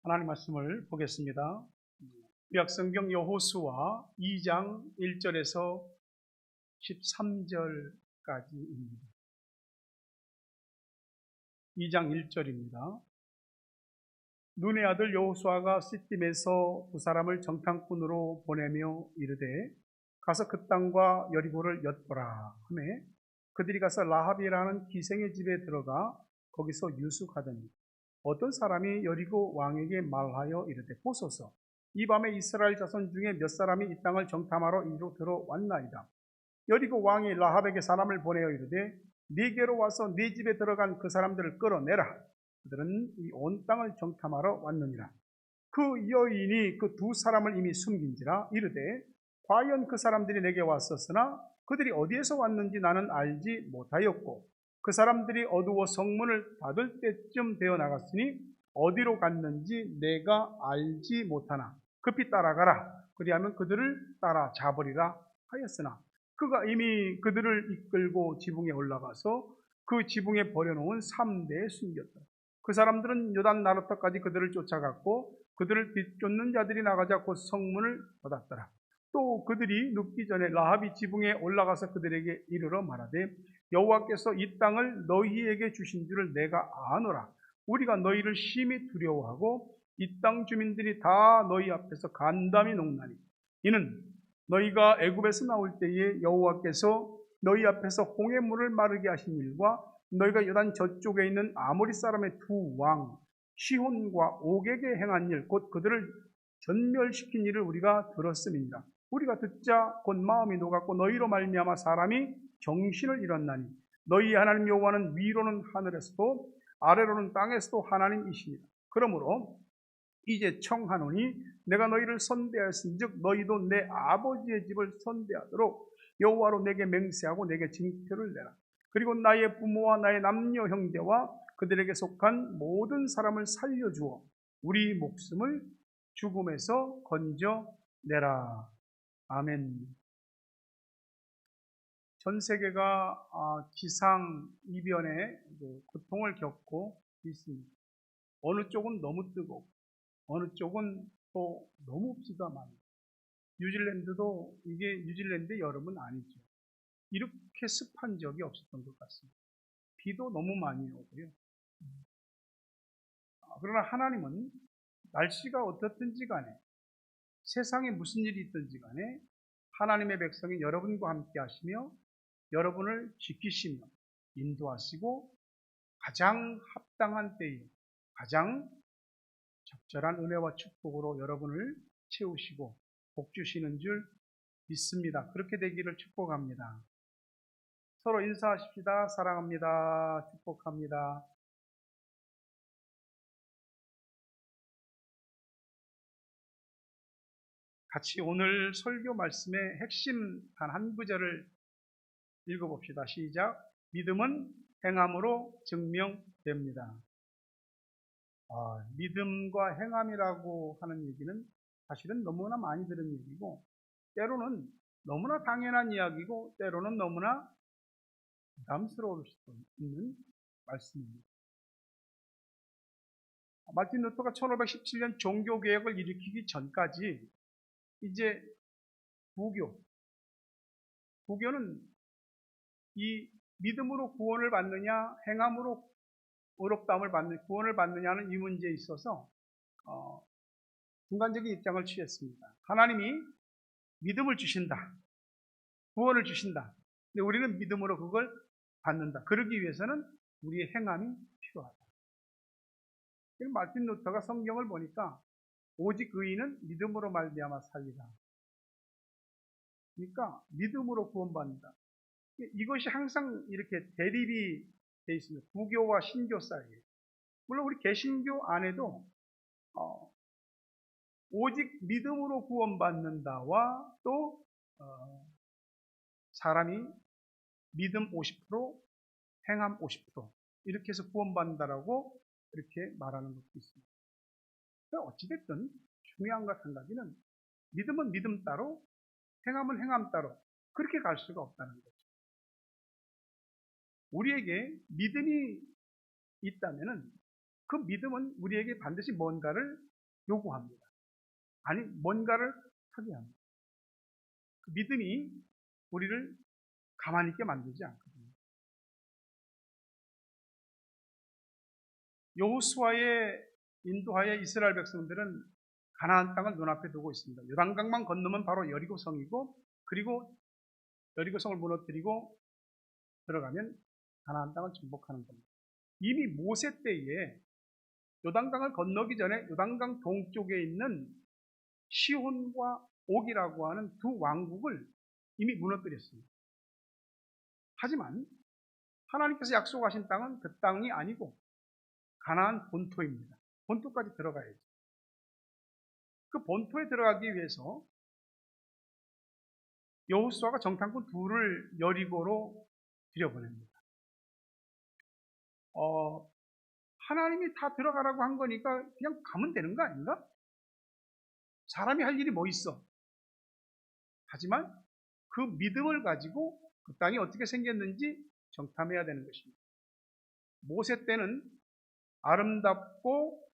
하나님 말씀을 보겠습니다. 구약성경 여호수아 2장 1절에서 13절까지입니다. 2장 1절입니다. 눈의 아들 여호수아가 시딤에서 두 사람을 정탐꾼으로 보내며 이르되 가서 그 땅과 여리고를 엿보라 하매 그들이 가서 라합이라는 기생의 집에 들어가 거기서 유숙하더니 어떤 사람이 여리고 왕에게 말하여 이르되 보소서 이 밤에 이스라엘 자손 중에 몇 사람이 이 땅을 정탐하러 이리로 들어왔나이다. 여리고 왕이 라합에게 사람을 보내어 이르되 네게로 와서 네 집에 들어간 그 사람들을 끌어내라. 그들은 이 온 땅을 정탐하러 왔느니라. 그 여인이 그 두 사람을 이미 숨긴지라 이르되 과연 그 사람들이 내게 왔었으나 그들이 어디에서 왔는지 나는 알지 못하였고 그 사람들이 어두워 성문을 닫을 때쯤 되어 나갔으니 어디로 갔는지 내가 알지 못하나 급히 따라가라. 그리하면 그들을 따라 잡으리라 하였으나 그가 이미 그들을 이끌고 지붕에 올라가서 그 지붕에 버려놓은 삼대에 숨겼다. 그 사람들은 요단 나루터까지 그들을 쫓아갔고 그들을 뒤쫓는 자들이 나가자 곧 성문을 닫았더라. 또 그들이 눕기 전에 라합이 지붕에 올라가서 그들에게 이르러 말하되 여호와께서 이 땅을 너희에게 주신 줄을 내가 아노라. 우리가 너희를 심히 두려워하고 이 땅 주민들이 다 너희 앞에서 간담이 녹나니 이는 너희가 애굽에서 나올 때에 여호와께서 너희 앞에서 홍해물을 마르게 하신 일과 너희가 요단 저쪽에 있는 아모리 사람의 두 왕 시혼과 옥에게 행한 일 곧 그들을 전멸시킨 일을 우리가 들었음이니라. 우리가 듣자 곧 마음이 녹았고 너희로 말미암아 사람이 정신을 잃었나니 너희 하나님 여호와는 위로는 하늘에서도 아래로는 땅에서도 하나님이시니라. 그러므로 이제 청하노니 내가 너희를 선대하였은즉 너희도 내 아버지의 집을 선대하도록 여호와로 내게 맹세하고 내게 징표를 내라. 그리고 나의 부모와 나의 남녀 형제와 그들에게 속한 모든 사람을 살려주어 우리 목숨을 죽음에서 건져내라. 아멘. 전 세계가 기상이변에 고통을 겪고 있습니다. 어느 쪽은 너무 뜨겁고 어느 쪽은 또 너무 비가 많아요. 뉴질랜드도 이게 뉴질랜드 여름은 아니죠. 이렇게 습한 적이 없었던 것 같습니다. 비도 너무 많이 오고요. 그러나 하나님은 날씨가 어떻든지 간에 세상에 무슨 일이 있든지 간에 하나님의 백성인 여러분과 함께 하시며 여러분을 지키시며 인도하시고 가장 합당한 때에 가장 적절한 은혜와 축복으로 여러분을 채우시고 복 주시는 줄 믿습니다. 그렇게 되기를 축복합니다. 서로 인사하십시다. 사랑합니다. 축복합니다. 같이 오늘 설교 말씀의 핵심 단 한 구절을 읽어봅시다. 시작. 믿음은 행함으로 증명됩니다. 믿음과 행함이라고 하는 얘기는 사실은 너무나 많이 들은 얘기고 때로는 너무나 당연한 이야기고 때로는 너무나 부담스러울 수도 있는 말씀입니다. 마틴 루터가 1517년 종교개혁을 일으키기 전까지 이제 부교는 이 믿음으로 구원을 받느냐 행함으로 의롭다함을 받는 구원을 받느냐는 이 문제에 있어서 중간적인 입장을 취했습니다. 하나님이 믿음을 주신다. 구원을 주신다. 근데 우리는 믿음으로 그걸 받는다. 그러기 위해서는 우리의 행함이 필요하다. 마틴 루터가 성경을 보니까 오직 의인은 믿음으로 말미암아 살리라. 그러니까 믿음으로 구원받는다. 이것이 항상 이렇게 대립이 되어 있습니다. 부교와 신교 사이에. 물론 우리 개신교 안에도 오직 믿음으로 구원받는다와 또 사람이 믿음 50%, 행함 50% 이렇게 해서 구원받는다라고 이렇게 말하는 것도 있습니다. 어찌됐든 중요한 것 한 가지는 믿음은 믿음 따로, 행함은 행함 따로 그렇게 갈 수가 없다는 거죠. 우리에게 믿음이 있다면은 그 믿음은 우리에게 반드시 뭔가를 요구합니다. 아니, 뭔가를 하게 합니다. 그 믿음이 우리를 가만히 있게 만들지 않거든요. 여호수아의 인도하에 이스라엘 백성들은 가나안 땅을 눈앞에 두고 있습니다. 요단강만 건너면 바로 여리고성이고, 그리고 여리고성을 무너뜨리고 들어가면 가나안 땅을 정복하는 겁니다. 이미 모세 때에 요단강을 건너기 전에 요단강 동쪽에 있는 시혼과 옥이라고 하는 두 왕국을 이미 무너뜨렸습니다. 하지만 하나님께서 약속하신 땅은 그 땅이 아니고 가나안 본토입니다. 본토까지 들어가야죠. 그 본토에 들어가기 위해서 여호수아가 정탐꾼 둘을 여리고로 들여보냅니다. 하나님이 다 들어가라고 한 거니까 그냥 가면 되는 거 아닌가? 사람이 할 일이 뭐 있어? 하지만 그 믿음을 가지고 그 땅이 어떻게 생겼는지 정탐해야 되는 것입니다. 모세 때는 아름답고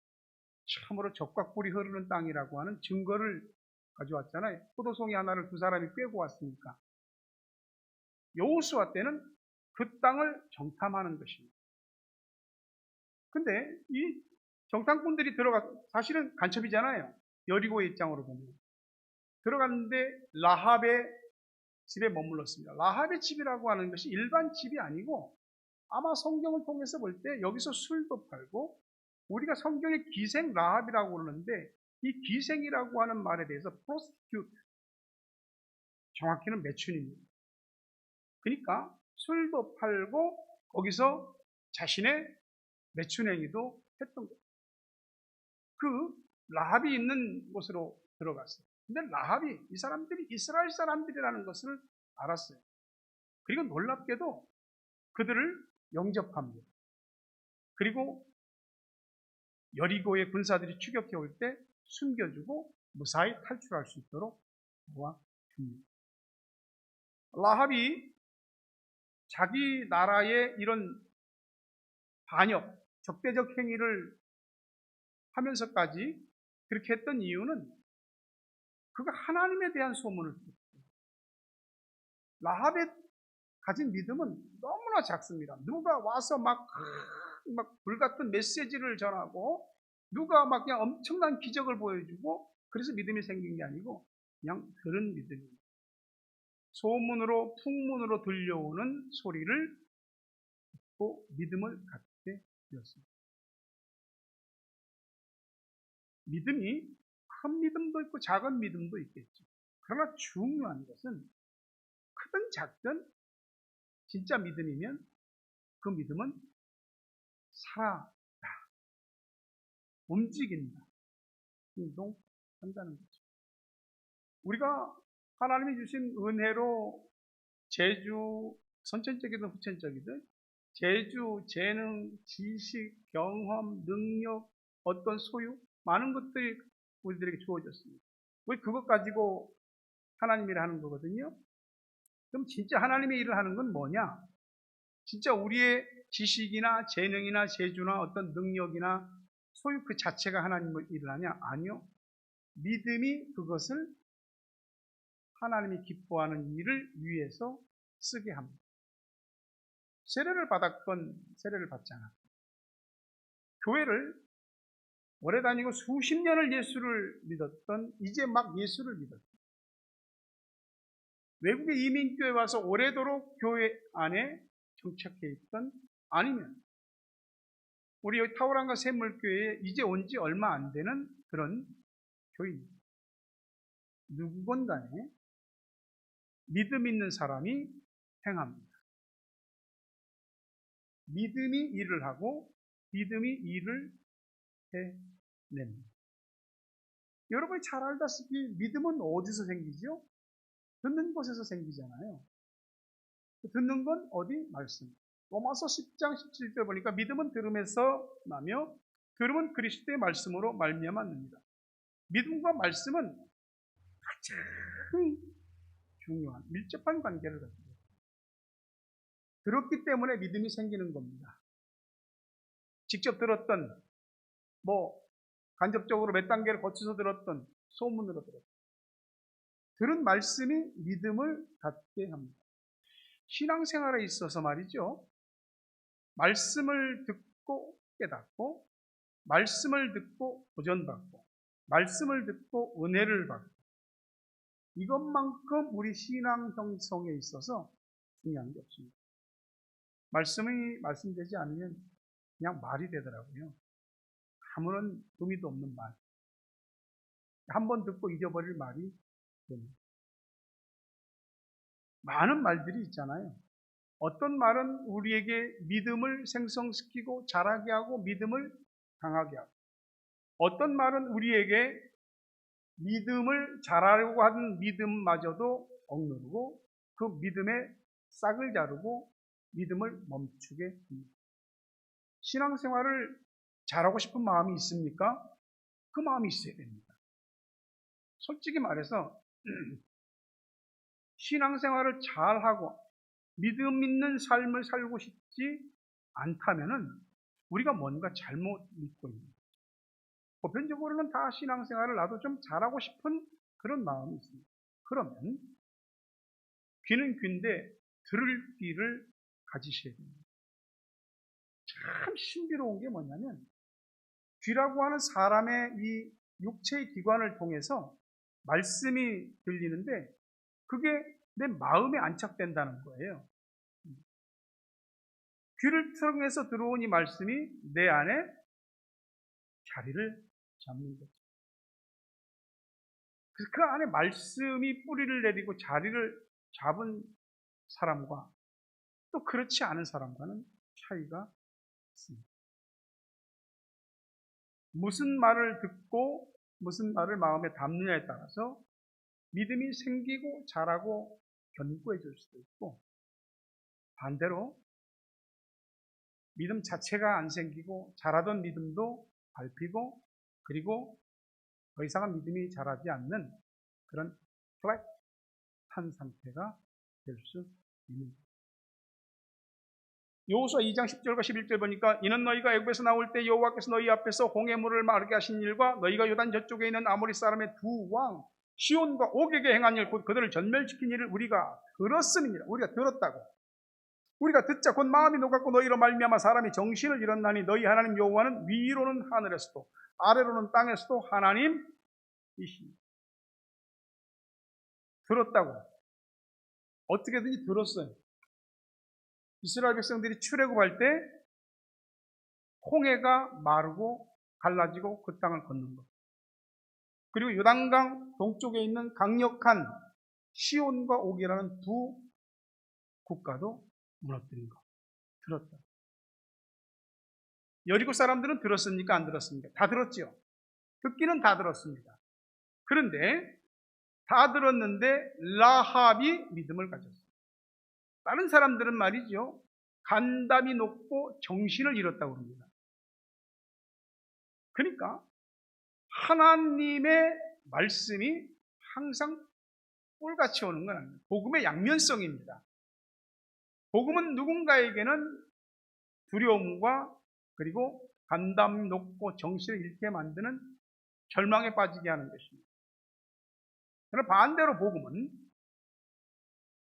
참으로 젖과 꿀이 흐르는 땅이라고 하는 증거를 가져왔잖아요. 포도송이 하나를 두 사람이 꿰고 왔으니까. 여호수아 때는 그 땅을 정탐하는 것입니다. 근데 이 정탐꾼들이 사실은 간첩이잖아요. 여리고의 입장으로 보면. 들어갔는데 라합의 집에 머물렀습니다. 라합의 집이라고 하는 것이 일반 집이 아니고 아마 성경을 통해서 볼 때 여기서 술도 팔고, 우리가 성경에 기생 라합이라고 그러는데 이 기생이라고 하는 말에 대해서 prostitute, 정확히는 매춘입니다. 그러니까 술도 팔고 거기서 자신의 매춘행위도 했던 거예요. 그 라합이 있는 곳으로 들어갔어요. 근데 라합이 이 사람들이 이스라엘 사람들이라는 것을 알았어요. 그리고 놀랍게도 그들을 영접합니다. 그리고 여리고의 군사들이 추격해 올 때 숨겨주고 무사히 탈출할 수 있도록 도와줍니다. 라합이 자기 나라의 이런 반역, 적대적 행위를 하면서까지 그렇게 했던 이유는 그가 하나님에 대한 소문을 듣고, 라합의 가진 믿음은 너무나 작습니다. 누가 와서 막 불같은 메시지를 전하고, 누가 막 그냥 엄청난 기적을 보여주고, 그래서 믿음이 생긴 게 아니고 그냥 들은 믿음입니다. 소문으로, 풍문으로 들려오는 소리를 듣고 믿음을 갖게 되었습니다. 믿음이 큰 믿음도 있고 작은 믿음도 있겠죠. 그러나 중요한 것은 크든 작든 진짜 믿음이면 그 믿음은 살아다, 움직인다, 행동한다는 거죠. 우리가 하나님이 주신 은혜로 재주, 선천적이든 후천적이든 재주, 재능, 지식, 경험, 능력, 어떤 소유, 많은 것들이 우리들에게 주어졌습니다. 우리 그것 가지고 하나님 일을 하는 거거든요. 그럼 진짜 하나님의 일을 하는 건 뭐냐? 진짜 우리의 지식이나 재능이나 재주나 어떤 능력이나 소유 그 자체가 하나님의 일을 하냐? 아니요. 믿음이 그것을 하나님이 기뻐하는 일을 위해서 쓰게 합니다. 세례를 받았건 세례를 받지 않았건, 교회를 오래 다니고 수십 년을 예수를 믿었던, 이제 막 예수를 믿었던, 외국의 이민교회 와서 오래도록 교회 안에 정착해 있던, 아니면 우리 여기 타오랑과 샘물교회에 이제 온 지 얼마 안 되는 그런 교인입니다. 누구건 간에 믿음 있는 사람이 행합니다. 믿음이 일을 하고 믿음이 일을 해냅니다. 여러분이 잘 알다시피 믿음은 어디서 생기죠? 듣는 곳에서 생기잖아요. 듣는 건 어디? 말씀. 로마서 10장 17절 보니까 믿음은 들음에서 나며 들음은 그리스도의 말씀으로 말미암아 납니다. 믿음과 말씀은 가장 중요한 밀접한 관계를 가지고 있습니다. 들었기 때문에 믿음이 생기는 겁니다. 직접 들었던 간접적으로 몇 단계를 거쳐서 들었던 소문으로 들은 말씀이 믿음을 갖게 합니다. 신앙생활에 있어서 말이죠. 말씀을 듣고 깨닫고, 말씀을 듣고 도전받고, 말씀을 듣고 은혜를 받고, 이것만큼 우리 신앙 형성에 있어서 중요한 게 없습니다. 말씀이 말씀되지 않으면 그냥 말이 되더라고요. 아무런 의미도 없는 말. 한 번 듣고 잊어버릴 말이 됩니다. 많은 말들이 있잖아요. 어떤 말은 우리에게 믿음을 생성시키고 자라게 하고 믿음을 강하게 하고, 어떤 말은 우리에게 믿음을 자라려고 하는 믿음마저도 억누르고 그 믿음의 싹을 자르고 믿음을 멈추게 합니다. 신앙생활을 잘하고 싶은 마음이 있습니까? 그 마음이 있어야 됩니다. 솔직히 말해서 신앙생활을 잘하고 믿음 있는 삶을 살고 싶지 않다면은 우리가 뭔가 잘못 믿고 있는 거예요. 보편적으로는 다 신앙생활을 나도 좀 잘하고 싶은 그런 마음이 있습니다. 그러면 귀는 귀인데 들을 귀를 가지셔야 됩니다. 참 신비로운 게 뭐냐면 귀라고 하는 사람의 이 육체의 기관을 통해서 말씀이 들리는데 그게 내 마음에 안착된다는 거예요. 귀를 통해서 들어온 이 말씀이 내 안에 자리를 잡는 거죠. 그래서 그 안에 말씀이 뿌리를 내리고 자리를 잡은 사람과 또 그렇지 않은 사람과는 차이가 있습니다. 무슨 말을 듣고 무슨 말을 마음에 담느냐에 따라서 믿음이 생기고 자라고 견고해질 수도 있고, 반대로 믿음 자체가 안 생기고 자라던 믿음도 밟히고 그리고 더 이상은 믿음이 자라지 않는 그런 플랫한 상태가 될 수 있는 거예요. 여호수아 2장 10절과 11절 보니까 이는 너희가 애굽에서 나올 때 여호와께서 너희 앞에서 홍해 물을 마르게 하신 일과 너희가 요단 저쪽에 있는 아모리 사람의 두 왕 시온과 옥에게 행한 일 곧 그들을 전멸시킨 일을 우리가 들었음이니라. 우리가 들었다고. 우리가 듣자 곧 마음이 녹았고 너희로 말미암아 사람이 정신을 잃었나니 너희 하나님 여호와는 위로는 하늘에서도 아래로는 땅에서도 하나님이시니. 들었다고. 어떻게든지 들었어요. 이스라엘 백성들이 출애굽할 때 홍해가 마르고 갈라지고 그 땅을 걷는 것. 그리고 요단강 동쪽에 있는 강력한 시온과 옥이라는 두 국가도 무너뜨린 것. 들었다. 여리고 사람들은 들었습니까? 안 들었습니까? 다 들었죠. 듣기는 다 들었습니다. 그런데 다 들었는데 라합이 믿음을 가졌어요. 다른 사람들은 말이죠. 간담이 높고 정신을 잃었다고 합니다. 그러니까 하나님의 말씀이 항상 꿀같이 오는 건 아닙니다. 복음의 양면성입니다. 복음은 누군가에게는 두려움과 그리고 간담 높고 정신을 잃게 만드는 절망에 빠지게 하는 것입니다. 그러나 반대로 복음은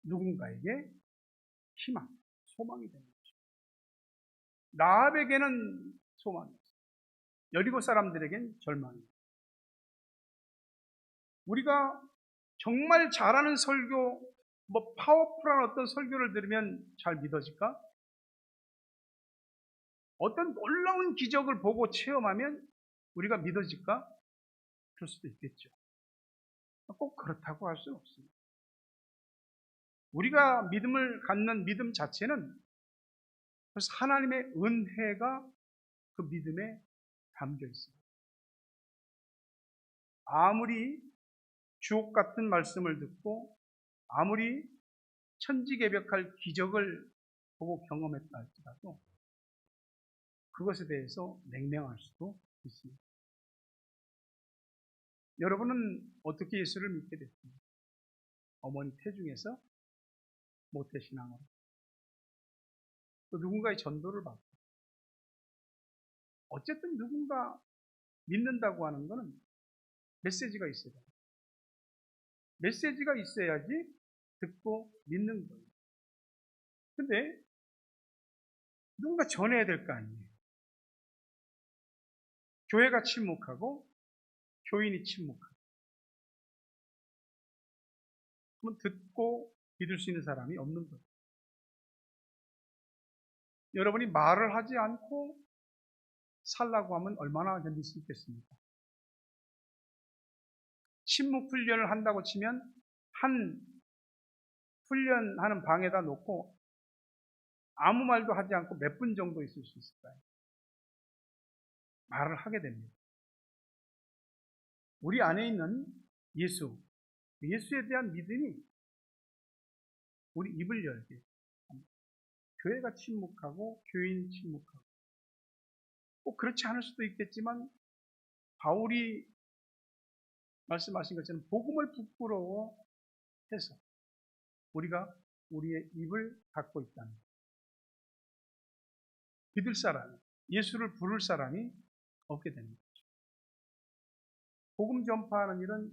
누군가에게 희망, 소망이 되는 것입니다. 라합에게는 소망이었어요. 여리고 사람들에겐 절망이었어요. 우리가 정말 잘하는 설교, 파워풀한 어떤 설교를 들으면 잘 믿어질까? 어떤 놀라운 기적을 보고 체험하면 우리가 믿어질까? 그럴 수도 있겠죠. 꼭 그렇다고 할 수는 없습니다. 우리가 믿음을 갖는 믿음 자체는 그래서 하나님의 은혜가 그 믿음에 담겨 있습니다. 아무리 주옥 같은 말씀을 듣고 아무리 천지개벽할 기적을 보고 경험했다 할지라도 그것에 대해서 냉랭할 수도 있습니다. 여러분은 어떻게 예수를 믿게 됐습니까? 어머니 태중에서 모태신앙으로 또 누군가의 전도를 받고 어쨌든 누군가 믿는다고 하는 것은 메시지가 있어야 돼요. 메시지가 있어야지 듣고 믿는 거예요. 근데 누군가 전해야 될 거 아니에요. 교회가 침묵하고 교인이 침묵하고, 그러면 듣고 믿을 수 있는 사람이 없는 거예요. 여러분이 말을 하지 않고 살라고 하면 얼마나 견딜 수 있겠습니까? 침묵 훈련을 한다고 치면 한 훈련하는 방에다 놓고 아무 말도 하지 않고 몇 분 정도 있을 수 있을까요? 말을 하게 됩니다. 우리 안에 있는 예수에 대한 믿음이 우리 입을 열게 합니다. 교회가 침묵하고 교인이 침묵하고, 꼭 그렇지 않을 수도 있겠지만 바울이 말씀하신 것처럼 복음을 부끄러워해서 우리가 우리의 입을 닫고 있다는 거예요. 믿을 사람, 예수를 부를 사람이 없게 되는 거죠. 복음 전파하는 일은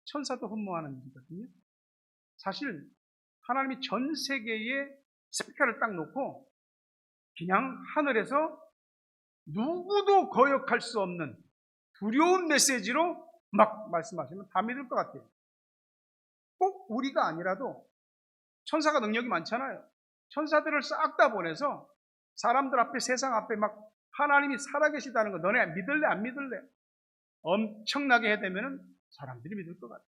천사도 흠모하는 일이거든요. 사실 하나님이 전 세계에 스피커를 딱 놓고 그냥 하늘에서 누구도 거역할 수 없는 두려운 메시지로 막 말씀하시면 다 믿을 것 같아요. 꼭 우리가 아니라도 천사가 능력이 많잖아요. 천사들을 싹 다 보내서 사람들 앞에, 세상 앞에 막 하나님이 살아계시다는 거 너네 믿을래 안 믿을래? 엄청나게 해대면은 사람들이 믿을 것 같아요.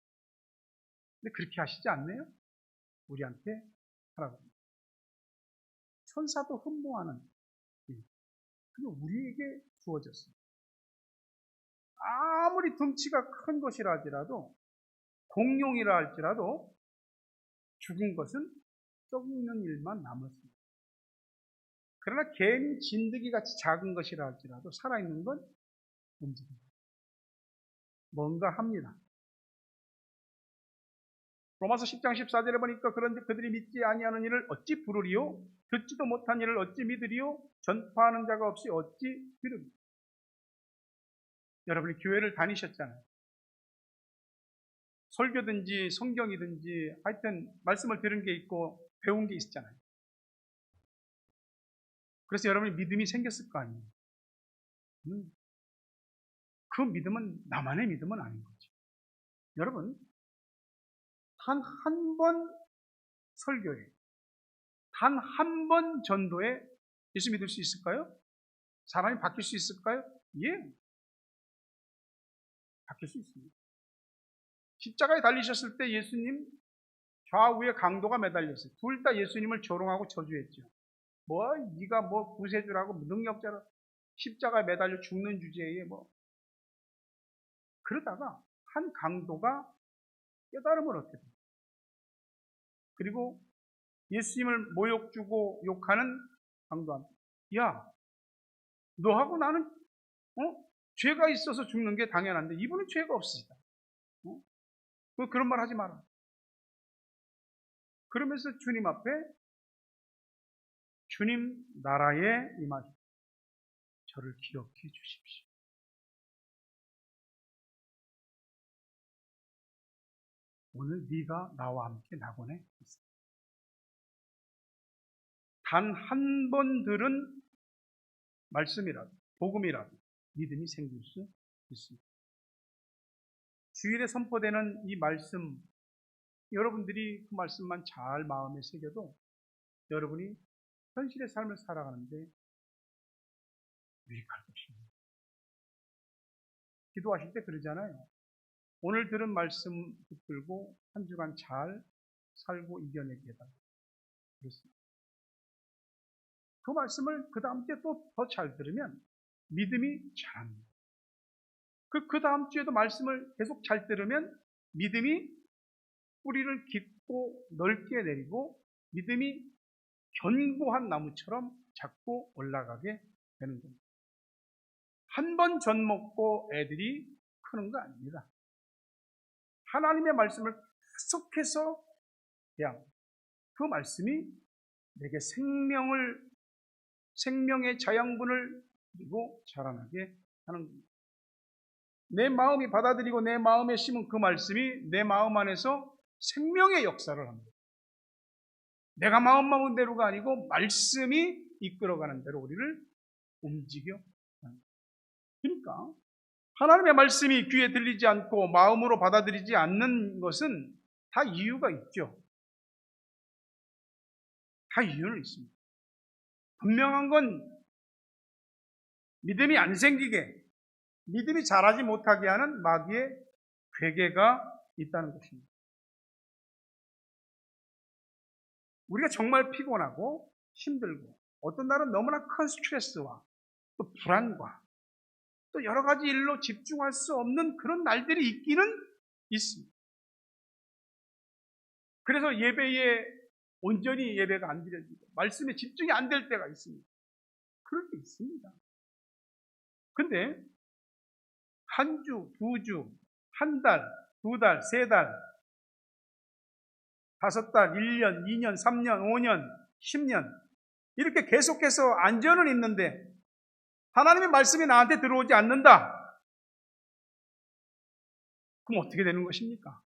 근데 그렇게 하시지 않네요. 우리한테 하라고 합니다. 천사도 흠모하는 일, 그게 우리에게 주어졌습니다. 아무리 덩치가 큰 것이라 할지라도, 공룡이라 할지라도 죽은 것은 썩는 일만 남았습니다. 그러나 개미 진드기같이 작은 것이라 할지라도 살아있는 건 움직입니다. 뭔가 합니다. 로마서 10장 14절에 보니까 그런데 그들이 믿지 아니하는 일을 어찌 부르리요? 듣지도 못한 일을 어찌 믿으리요? 전파하는 자가 없이 어찌 들으리요? 여러분이 교회를 다니셨잖아요. 설교든지 성경이든지 하여튼 말씀을 들은 게 있고 배운 게 있잖아요. 그래서 여러분이 믿음이 생겼을 거 아니에요. 그 믿음은 나만의 믿음은 아닌 거죠. 여러분, 단 한 번 설교에, 단 한 번 전도에 예수 믿을 수 있을까요? 사람이 바뀔 수 있을까요? 예, 바뀔 수 있습니다. 십자가에 달리셨을 때 예수님 좌우에 강도가 매달렸어요. 둘 다 예수님을 조롱하고 저주했죠. 네가 구세주라고 능력자로 십자가에 매달려 죽는 주제에 그러다가 한 강도가 깨달음을 얻게 됩니다. 그리고 예수님을 모욕 주고 욕하는 강도한테, 야, 너하고 나는 죄가 있어서 죽는 게 당연한데 이분은 죄가 없으시다. 그런 말 하지 마라. 그러면서 주님 앞에 주님 나라에 임하시고 저를 기억해 주십시오. 오늘 네가 나와 함께 낙원에 있어. 단 한 번 들은 말씀이라도 복음이라도 믿음이 생길 수 있습니다. 주일에 선포되는 이 말씀, 여러분들이 그 말씀만 잘 마음에 새겨도 여러분이 현실의 삶을 살아가는데 유익할 것입니다. 기도하실 때 그러잖아요. 오늘 들은 말씀 붙들고 한 주간 잘 살고 이겨내게 해달라. 그렇습니다. 그 말씀을 그 다음 주에 또 더 잘 들으면 믿음이 자랍니다. 그 다음 주에도 말씀을 계속 잘 들으면 믿음이 뿌리를 깊고 넓게 내리고 믿음이 견고한 나무처럼 자꾸 올라가게 되는 겁니다. 한 번 전 먹고 애들이 크는 거 아닙니다. 하나님의 말씀을 계속해서 그냥 그 말씀이 내게 생명의 자양분을 그리고 자라나게 하는 겁니다. 내 마음이 받아들이고 내 마음에 심은 그 말씀이 내 마음 안에서 생명의 역사를 합니다. 내가 마음 먹은 대로가 아니고 말씀이 이끌어가는 대로 우리를 움직여. 그러니까 하나님의 말씀이 귀에 들리지 않고 마음으로 받아들이지 않는 것은 다 이유가 있죠. 다 이유는 있습니다. 분명한 건 믿음이 안 생기게, 믿음이 자라지 못하게 하는 마귀의 괴계가 있다는 것입니다. 우리가 정말 피곤하고 힘들고 어떤 날은 너무나 큰 스트레스와 또 불안과 또 여러 가지 일로 집중할 수 없는 그런 날들이 있기는 있습니다. 그래서 예배에 온전히 예배가 안 드려지고 말씀에 집중이 안 될 때가 있습니다. 그럴 때 있습니다. 근데 한 주, 두 주, 한 달, 두 달, 세 달, 5달, 1년, 2년, 3년, 5년, 10년 이렇게 계속해서 안전은 있는데 하나님의 말씀이 나한테 들어오지 않는다. 그럼 어떻게 되는 것입니까?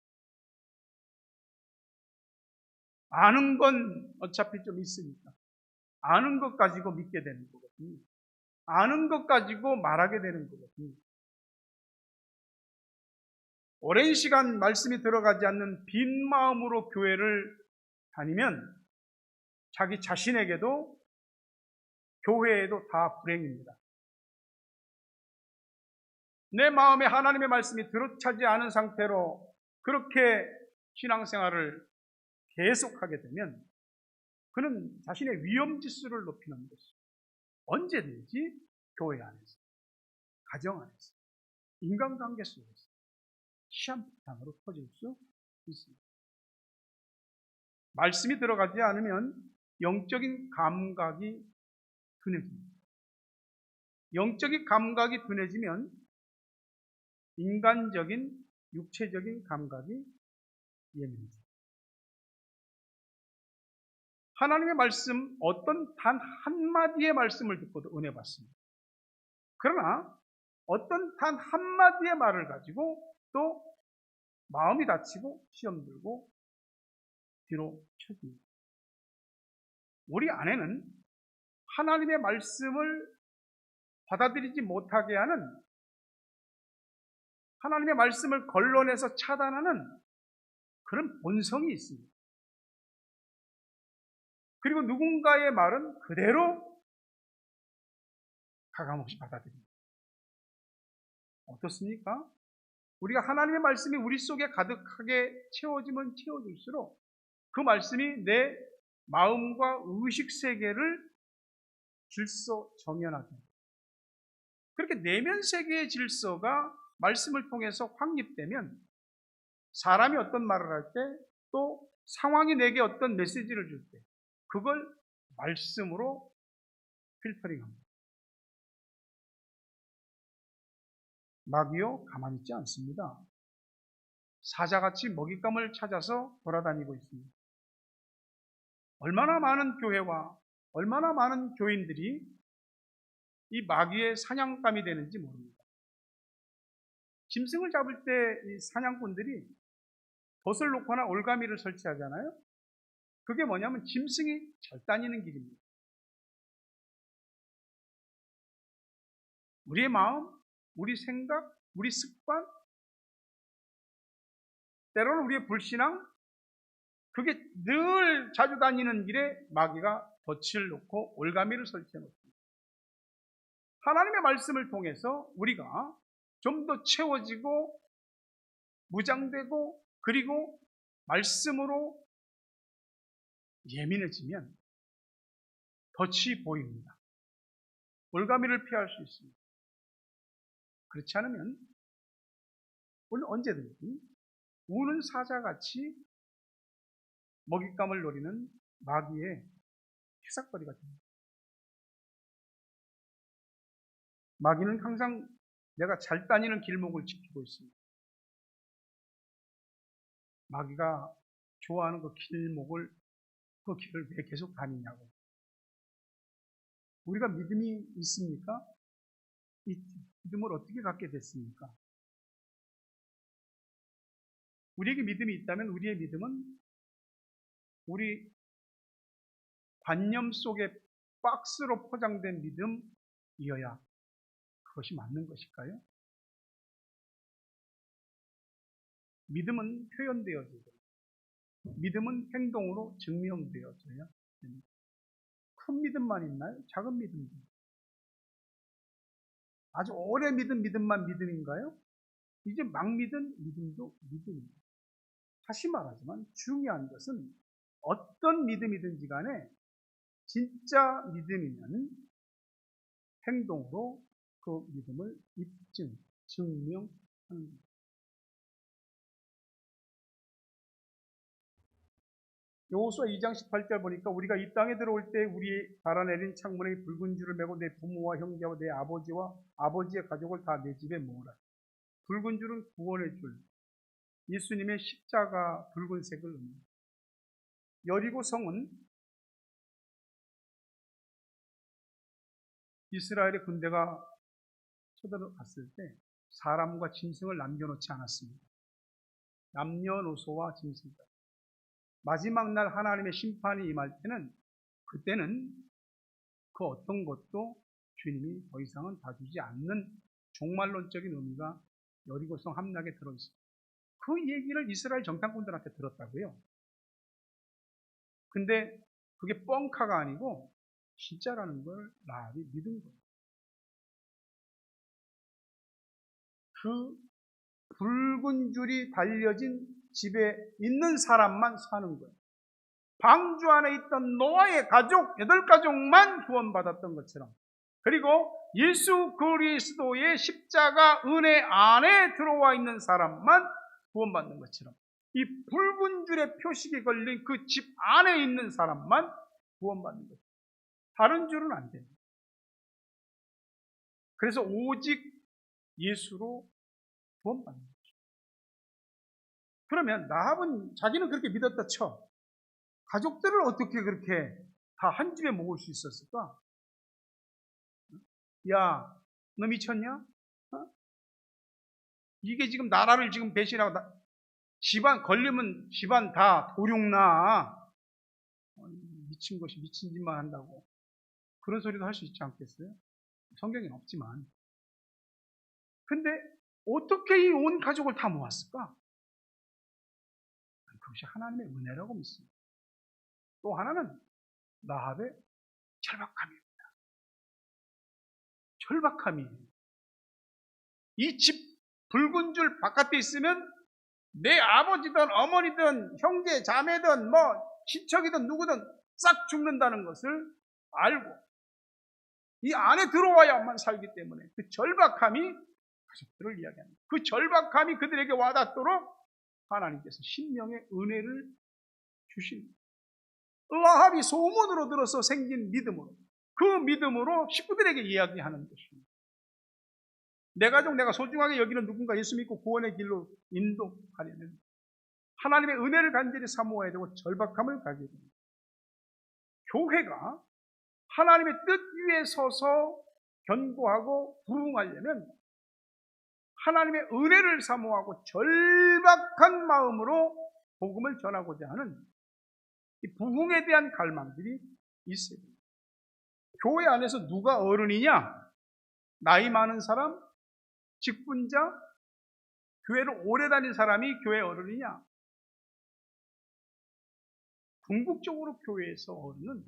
아는 건 어차피 좀 있으니까 아는 것 가지고 믿게 되는 거거든요. 아는 것 가지고 말하게 되는 거거든요. 오랜 시간 말씀이 들어가지 않는 빈 마음으로 교회를 다니면 자기 자신에게도 교회에도 다 불행입니다. 내 마음에 하나님의 말씀이 들어차지 않은 상태로 그렇게 신앙생활을 계속하게 되면 그는 자신의 위험지수를 높이는 것이죠. 언제든지 교회 안에서, 가정 안에서, 인간관계 속에서 시한폭탄으로 터질 수 있습니다. 말씀이 들어가지 않으면 영적인 감각이 둔해집니다. 영적인 감각이 둔해지면 인간적인, 육체적인 감각이 예민해집니다. 하나님의 말씀, 어떤 단 한마디의 말씀을 듣고도 은혜 받습니다. 그러나 어떤 단 한마디의 말을 가지고 또 마음이 다치고 시험 들고 뒤로 쳐집니다. 우리 안에는 하나님의 말씀을 받아들이지 못하게 하는, 하나님의 말씀을 걸러내서 차단하는 그런 본성이 있습니다. 그리고 누군가의 말은 그대로 가감없이 받아들입니다. 어떻습니까? 우리가 하나님의 말씀이 우리 속에 가득하게 채워지면 채워질수록 그 말씀이 내 마음과 의식 세계를 질서 정연하게 합니다. 그렇게 내면 세계의 질서가 말씀을 통해서 확립되면 사람이 어떤 말을 할 때 또 상황이 내게 어떤 메시지를 줄 때 그걸 말씀으로 필터링합니다. 마귀요 가만히 있지 않습니다. 사자같이 먹잇감을 찾아서 돌아다니고 있습니다. 얼마나 많은 교회와 얼마나 많은 교인들이 이 마귀의 사냥감이 되는지 모릅니다. 짐승을 잡을 때 이 사냥꾼들이 덫을 놓거나 올가미를 설치하잖아요. 그게 뭐냐면 짐승이 잘 다니는 길입니다. 우리의 마음, 우리 생각, 우리 습관, 때로는 우리의 불신앙, 그게 늘 자주 다니는 길에 마귀가 덫을 놓고 올가미를 설치해 놓습니다. 하나님의 말씀을 통해서 우리가 좀 더 채워지고 무장되고 그리고 말씀으로 예민해지면 덫이 보입니다. 올가미를 피할 수 있습니다. 그렇지 않으면 우리는 언제든지 우는 사자같이 먹잇감을 노리는 마귀의 희삭거리가 됩니다. 마귀는 항상 내가 잘 다니는 길목을 지키고 있습니다. 마귀가 좋아하는 그 길목을, 그 길을 왜 계속 다니냐고. 우리가 믿음이 있습니까? 믿음을 어떻게 갖게 됐습니까? 우리에게 믿음이 있다면 우리의 믿음은 우리 관념 속에 박스로 포장된 믿음이어야 그것이 맞는 것일까요? 믿음은 표현되어져야 됩니다. 믿음은 행동으로 증명되어져야 됩니다. 큰 믿음만 있나요? 작은 믿음도. 아주 오래 믿은 믿음만 믿음인가요? 이제 막 믿은 믿음도 믿음입니다. 다시 말하지만 중요한 것은 어떤 믿음이든지 간에 진짜 믿음이면 행동으로 그 믿음을 증명하는 겁니다. 여호수아 2장 18절 보니까 우리가 이 땅에 들어올 때 우리 달아내린 창문에 붉은 줄을 메고 내 부모와 형제와 내 아버지와 아버지의 가족을 다 내 집에 모으라. 붉은 줄은 구원의 줄, 예수님의 십자가 붉은색을 의미합니다. 여리고 성은 이스라엘의 군대가 쳐들어갔을 때 사람과 짐승을 남겨놓지 않았습니다. 남녀노소와 짐승까지. 마지막 날 하나님의 심판이 임할 때는 그때는 그 어떤 것도 주님이 더 이상은 봐주지 않는 종말론적인 의미가 여리고성 함락에 들어있습니다. 그 얘기를 이스라엘 정탐꾼들한테 들었다고요. 근데 그게 뻥카가 아니고 진짜라는 걸 라합이 믿은 거예요. 그 붉은 줄이 달려진 집에 있는 사람만 사는 거예요. 방주 안에 있던 노아의 가족 8가족만 구원받았던 것처럼, 그리고 예수 그리스도의 십자가 은혜 안에 들어와 있는 사람만 구원받는 것처럼 이 붉은 줄의 표식이 걸린 그 집 안에 있는 사람만 구원받는 거예요. 다른 줄은 안 됩니다. 그래서 오직 예수로 구원받는 거죠. 그러면 라합은 자기는 그렇게 믿었다 쳐. 가족들을 어떻게 그렇게 다 한 집에 모을 수 있었을까? 야, 너 미쳤냐? 어? 이게 지금 나라를 지금 배신하고 집안 걸리면 집안 다 도륙나. 미친 것이 미친 짓만 한다고. 그런 소리도 할 수 있지 않겠어요? 성경에는 없지만. 근데 어떻게 이 온 가족을 다 모았을까? 그것이 하나님의 은혜라고 믿습니다. 또 하나는 라합의 절박함입니다. 절박함이에요. 이 집 붉은 줄 바깥에 있으면 내 아버지든 어머니든 형제 자매든 뭐 친척이든 누구든 싹 죽는다는 것을 알고 이 안에 들어와야만 살기 때문에 그 절박함이 가족들을 이야기합니다. 그 절박함이 그들에게 와닿도록 하나님께서 신령의 은혜를 주십니다. 라합이 소문으로 들어서 생긴 믿음으로, 그 믿음으로 식구들에게 이야기하는 것입니다. 내 가족 내가 소중하게 여기는 누군가 예수 믿고 구원의 길로 인도하려면 하나님의 은혜를 간절히 사모해야 되고 절박함을 가져야 됩니다. 교회가 하나님의 뜻 위에 서서 견고하고 부흥하려면 하나님의 은혜를 사모하고 절박한 마음으로 복음을 전하고자 하는 이 부흥에 대한 갈망들이 있어요. 교회 안에서 누가 어른이냐? 나이 많은 사람? 직분자? 교회를 오래 다닌 사람이 교회 어른이냐? 궁극적으로 교회에서 어른은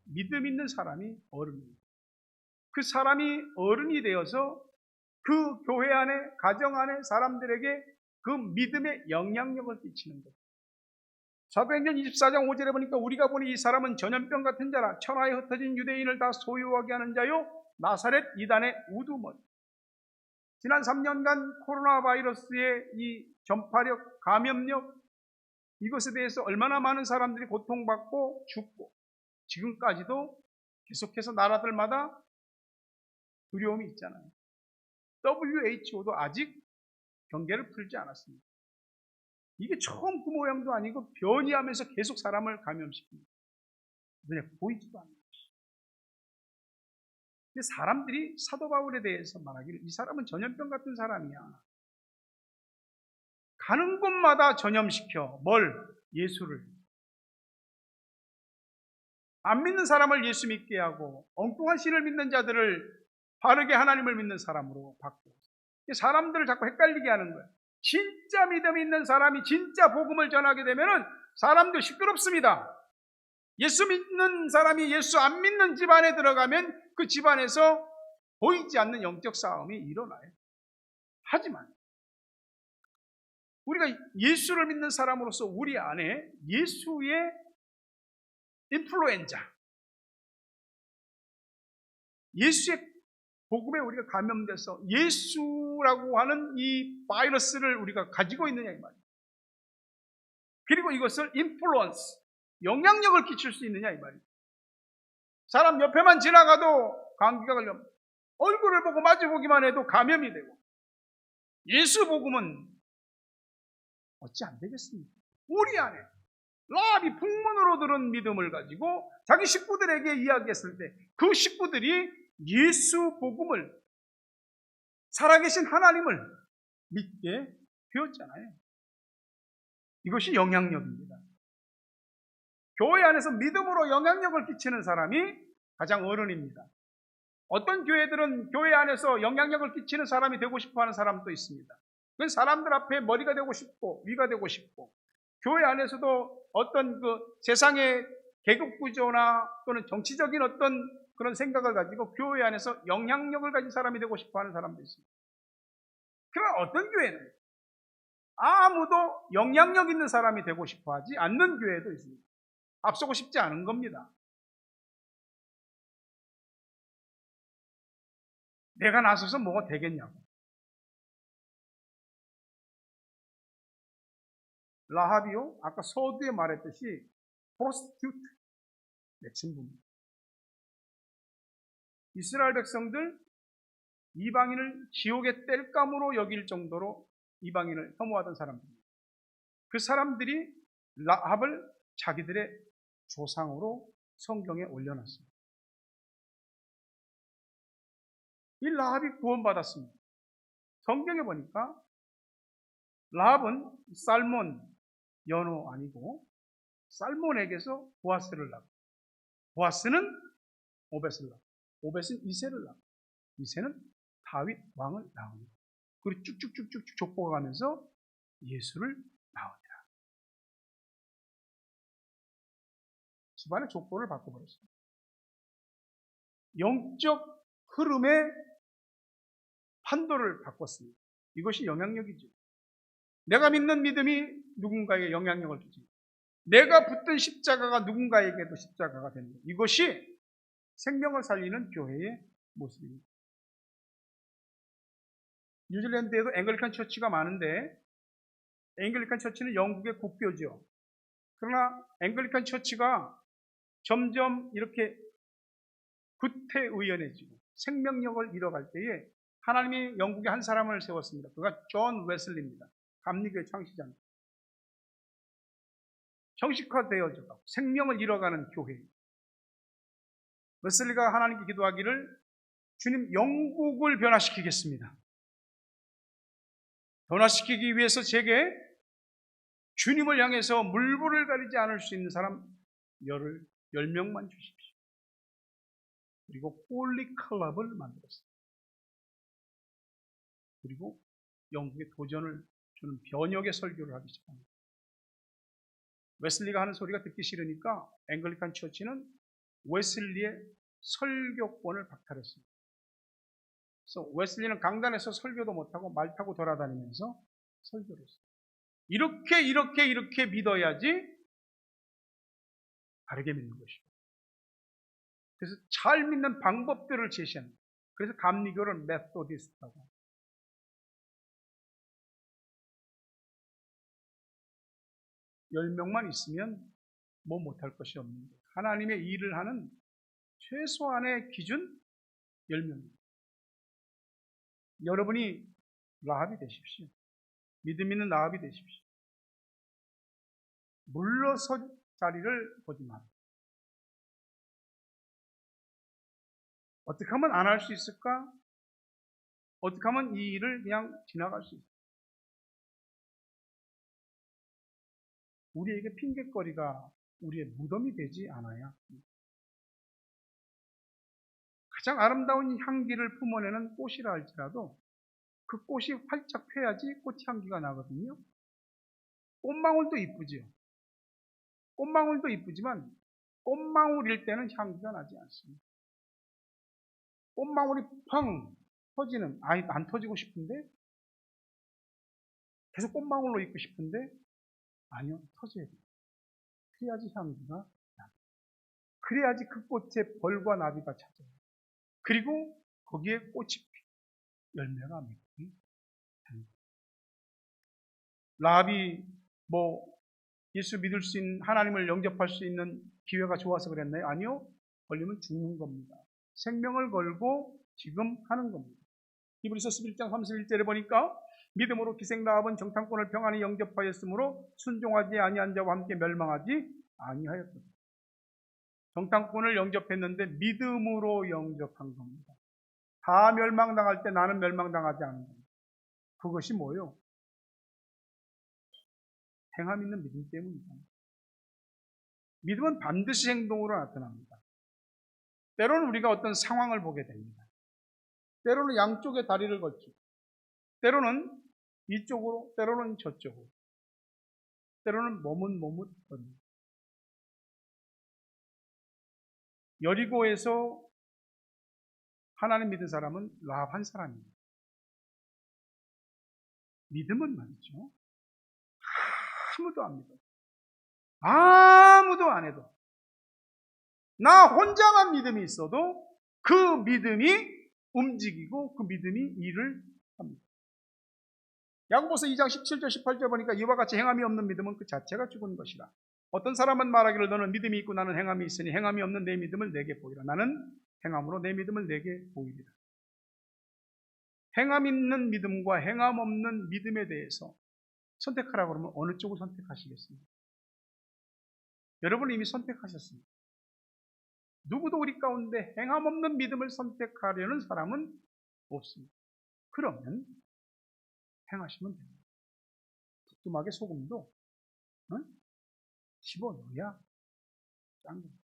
믿음 있는 사람이 어른입니다. 그 사람이 어른이 되어서 그 교회 안에, 가정 안에 사람들에게 그 믿음의 영향력을 끼치는 거죠. 사도행전 24장 5절에 보니까 우리가 보니 이 사람은 전염병 같은 자라 천하에 흩어진 유대인을 다 소유하게 하는 자요 나사렛 이단의 우두머리. 지난 3년간 코로나 바이러스의 이 전파력, 감염력, 이것에 대해서 얼마나 많은 사람들이 고통받고 죽고 지금까지도 계속해서 나라들마다 두려움이 있잖아요. WHO도 아직 경계를 풀지 않았습니다. 이게 처음 그 모양도 아니고 변이하면서 계속 사람을 감염시킵니다. 눈에 보이지도 않는 것이. 근데 사람들이 사도 바울에 대해서 말하기를 이 사람은 전염병 같은 사람이야. 가는 곳마다 전염시켜. 뭘? 예수를. 안 믿는 사람을 예수 믿게 하고 엉뚱한 신을 믿는 자들을 바르게 하나님을 믿는 사람으로 바꾸고, 사람들을 자꾸 헷갈리게 하는 거예요. 진짜 믿음 있는 사람이 진짜 복음을 전하게 되면은 사람들 시끄럽습니다. 예수 믿는 사람이 예수 안 믿는 집안에 들어가면 그 집안에서 보이지 않는 영적 싸움이 일어나요. 하지만 우리가 예수를 믿는 사람으로서 우리 안에 예수의 인플루엔자, 예수의 복음에 우리가 감염돼서 예수라고 하는 이 바이러스를 우리가 가지고 있느냐 이 말이에요. 그리고 이것을 인플루언스, 영향력을 끼칠 수 있느냐 이 말이에요. 사람 옆에만 지나가도 감기가 걸리면 얼굴을 보고 마주보기만 해도 감염이 되고, 예수 복음은 어찌 안 되겠습니까? 우리 안에 라합이 풍문으로 들은 믿음을 가지고 자기 식구들에게 이야기했을 때 그 식구들이 예수 복음을, 살아계신 하나님을 믿게 되었잖아요. 이것이 영향력입니다. 교회 안에서 믿음으로 영향력을 끼치는 사람이 가장 어른입니다. 어떤 교회들은 교회 안에서 영향력을 끼치는 사람이 되고 싶어하는 사람도 있습니다. 그건 사람들 앞에 머리가 되고 싶고 위가 되고 싶고, 교회 안에서도 어떤 그 세상의 계급 구조나 또는 정치적인 어떤 그런 생각을 가지고 교회 안에서 영향력을 가진 사람이 되고 싶어하는 사람도 있습니다. 그러나 어떤 교회는 아무도 영향력 있는 사람이 되고 싶어하지 않는 교회도 있습니다. 앞서고 싶지 않은 겁니다. 내가 나서서 뭐가 되겠냐고. 라합이요, 아까 서두에 말했듯이 프로스티튜트, 매춘부입니다. 이스라엘 백성들 이방인을 지옥의 땔감으로 여길 정도로 이방인을 혐오하던 사람들입니다. 그 사람들이 라합을 자기들의 조상으로 성경에 올려놨습니다. 이 라합이 구원받았습니다. 성경에 보니까 라합은 살몬, 연호 아니고 살몬에게서 보아스를 낳고, 보아스는 오벳을 낳고, 오벳은 이새를 낳고, 이새는 다윗 왕을 낳습니다. 그리고 쭉쭉쭉쭉 족보가 가면서 예수를 낳으니라. 집안의 족보를 바꿔버렸습니다. 영적 흐름의 판도를 바꿨습니다. 이것이 영향력이죠. 내가 믿는 믿음이 누군가에게 영향력을 끼칩니다. 내가 붙든 십자가가 누군가에게도 십자가가 되는 것. 이것이 생명을 살리는 교회의 모습입니다. 뉴질랜드에도 앵글리칸 처치가 많은데, 앵글리칸 처치는 영국의 국교죠. 그러나 앵글리칸 처치가 점점 이렇게 구태의연해지고 생명력을 잃어갈 때에 하나님이 영국에 한 사람을 세웠습니다. 그가 존 웨슬리입니다. 감리교의 창시자입니다. 형식화되어져 가고 생명을 잃어가는 교회. 웨슬리가 하나님께 기도하기를, 주님, 영국을 변화시키겠습니다. 변화시키기 위해서 제게 주님을 향해서 물불을 가리지 않을 수 있는 사람 10명만 주십시오. 그리고 홀리 클럽을 만들었습니다. 그리고 영국에 도전을 주는 변혁의 설교를 하기 시작합니다. 웨슬리가 하는 소리가 듣기 싫으니까 앵글리칸 처치는 웨슬리의 설교권을 박탈했습니다. 그래서 웨슬리는 강단에서 설교도 못하고 말 타고 돌아다니면서 설교를 했습니다. 이렇게 믿어야지 바르게 믿는 것이고, 그래서 잘 믿는 방법들을 제시합니다. 그래서 감리교를 메소디스트라고 합니다. 열 명만 있으면 뭐 못할 것이 없는데, 하나님의 일을 하는 최소한의 기준 10명입니다. 여러분이 라합이 되십시오. 믿음 있는 라합이 되십시오. 물러설 자리를 보지 마라. 어떻게 하면 안 할 수 있을까? 어떻게 하면 이 일을 그냥 지나갈 수 있을까? 우리에게 핑곗거리가 우리의 무덤이 되지 않아야 합니다. 가장 아름다운 향기를 품어내는 꽃이라 할지라도 그 꽃이 활짝 펴야지 꽃 향기가 나거든요. 꽃망울도 이쁘지요. 꽃망울도 이쁘지만 꽃망울일 때는 향기가 나지 않습니다. 꽃망울이 펑 터지는, 안 터지고 싶은데 계속 꽃망울로 있고 싶은데 아니요, 터져야 돼요. 그래야지 향기가 나. 그래야지 그 꽃에 벌과 나비가 찾아요. 그리고 거기에 꽃이 열매가 맺기 됩니다. 라합이 예수 믿을 수 있는, 하나님을 영접할 수 있는 기회가 좋아서 그랬나요? 아니요. 걸리면 죽는 겁니다. 생명을 걸고 지금 하는 겁니다. 히브리서 11장 31절에 보니까 믿음으로 기생 라합은 정탐꾼을 평안히 영접하였으므로 순종하지 아니한 자와 함께 멸망하지 아니하였다. 정탐꾼을 영접했는데 믿음으로 영접한 겁니다. 다 멸망당할 때 나는 멸망당하지 않는 겁니다. 그것이 뭐예요? 행함 있는 믿음 때문입니다. 믿음은 반드시 행동으로 나타납니다. 때로는 우리가 어떤 상황을 보게 됩니다. 때로는 양쪽에 다리를 걸치고, 때로는 이쪽으로, 때로는 저쪽으로, 때로는 머뭇거립니다. 여리고에서 하나님 믿은 사람은 라합 한 사람입니다. 믿음은 말이죠. 아무도 안 믿어. 아무도 안 해도. 나 혼자만 믿음이 있어도 그 믿음이 움직이고 그 믿음이 일을 합니다. 야고보서 2장 17절 18절 보니까 이와 같이 행함이 없는 믿음은 그 자체가 죽은 것이라. 어떤 사람은 말하기를 너는 믿음이 있고 나는 행함이 있으니 행함이 없는 내 믿음을 내게 보이라. 나는 행함으로 내 믿음을 내게 보이리라. 행함 있는 믿음과 행함 없는 믿음에 대해서 선택하라고 그러면 어느 쪽을 선택하시겠습니까? 여러분은 이미 선택하셨습니다. 누구도 우리 가운데 행함 없는 믿음을 선택하려는 사람은 없습니다. 그러면 행하시면 됩니다. 부뚜막에 소금도 집어넣어야 짠 겁니다.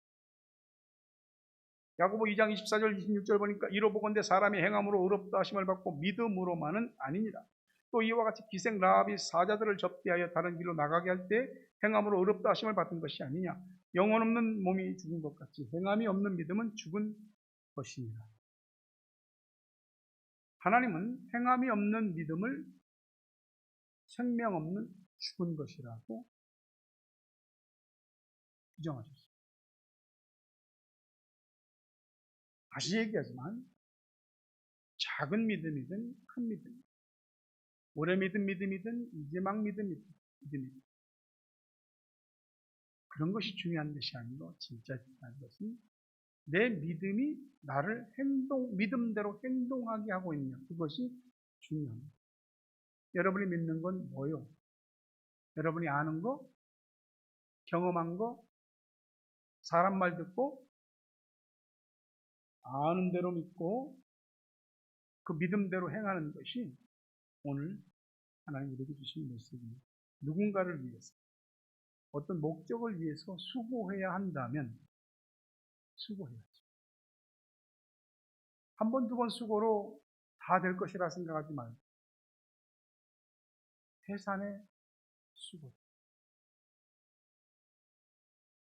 야고보 2장 24절 26절 보니까 이로 보건대 사람이 행함으로 의롭다 하심을 받고 믿음으로만은 아니니라. 또 이와 같이 기생 라합이 사자들을 접대하여 다른 길로 나가게 할 때 행함으로 의롭다 하심을 받은 것이 아니냐. 영혼 없는 몸이 죽은 것 같이 행함이 없는 믿음은 죽은 것이니라. 하나님은 행함이 없는 믿음을 생명 없는 죽은 것이라고 규정하셨습니다. 다시 얘기하지만 작은 믿음이든 큰 믿음이든 오래 믿은 믿음이든 이제 막 믿은 믿음이든 그런 것이 중요한 것이 아니고 진짜 중요한 것은 내 믿음이 나를 믿음대로 행동하게 하고 있냐, 그것이 중요합니다. 여러분이 믿는 건 뭐요? 여러분이 아는 거? 경험한 거? 사람 말 듣고 아는 대로 믿고 그 믿음대로 행하는 것이 오늘 하나님 우리에게 주신 메시지입니다. 누군가를 위해서 어떤 목적을 위해서 수고해야 한다면 수고해야죠. 한 번, 두 번 수고로 다 될 것이라 생각하지 말고 태산의 수고,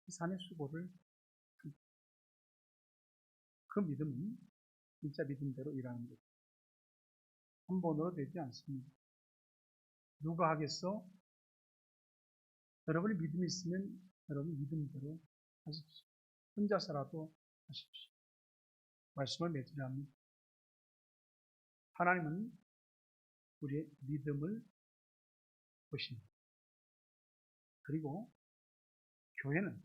태산의 수고를 그 믿음은 진짜 믿음대로 일하는 거죠. 한 번으로 되지 않습니다. 누가 하겠어? 여러분이 믿음이 있으면 여러분 믿음대로 하십시오. 혼자서라도 하십시오. 말씀을 맺으려 합니다. 하나님은 우리의 믿음을 보십니다. 그리고 교회는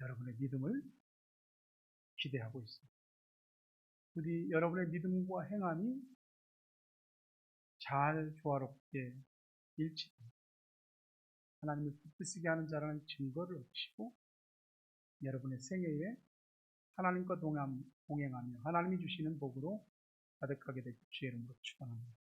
여러분의 믿음을 기대하고 있습니다. 부디 여러분의 믿음과 행함이 잘 조화롭게 일치됩니다. 하나님을 기쁘시게 하는 자라는 증거를 얻으시고 여러분의 생애에 하나님과 동행하며 하나님이 주시는 복으로 가득하게 되길 주의 이름으로 축원합니다.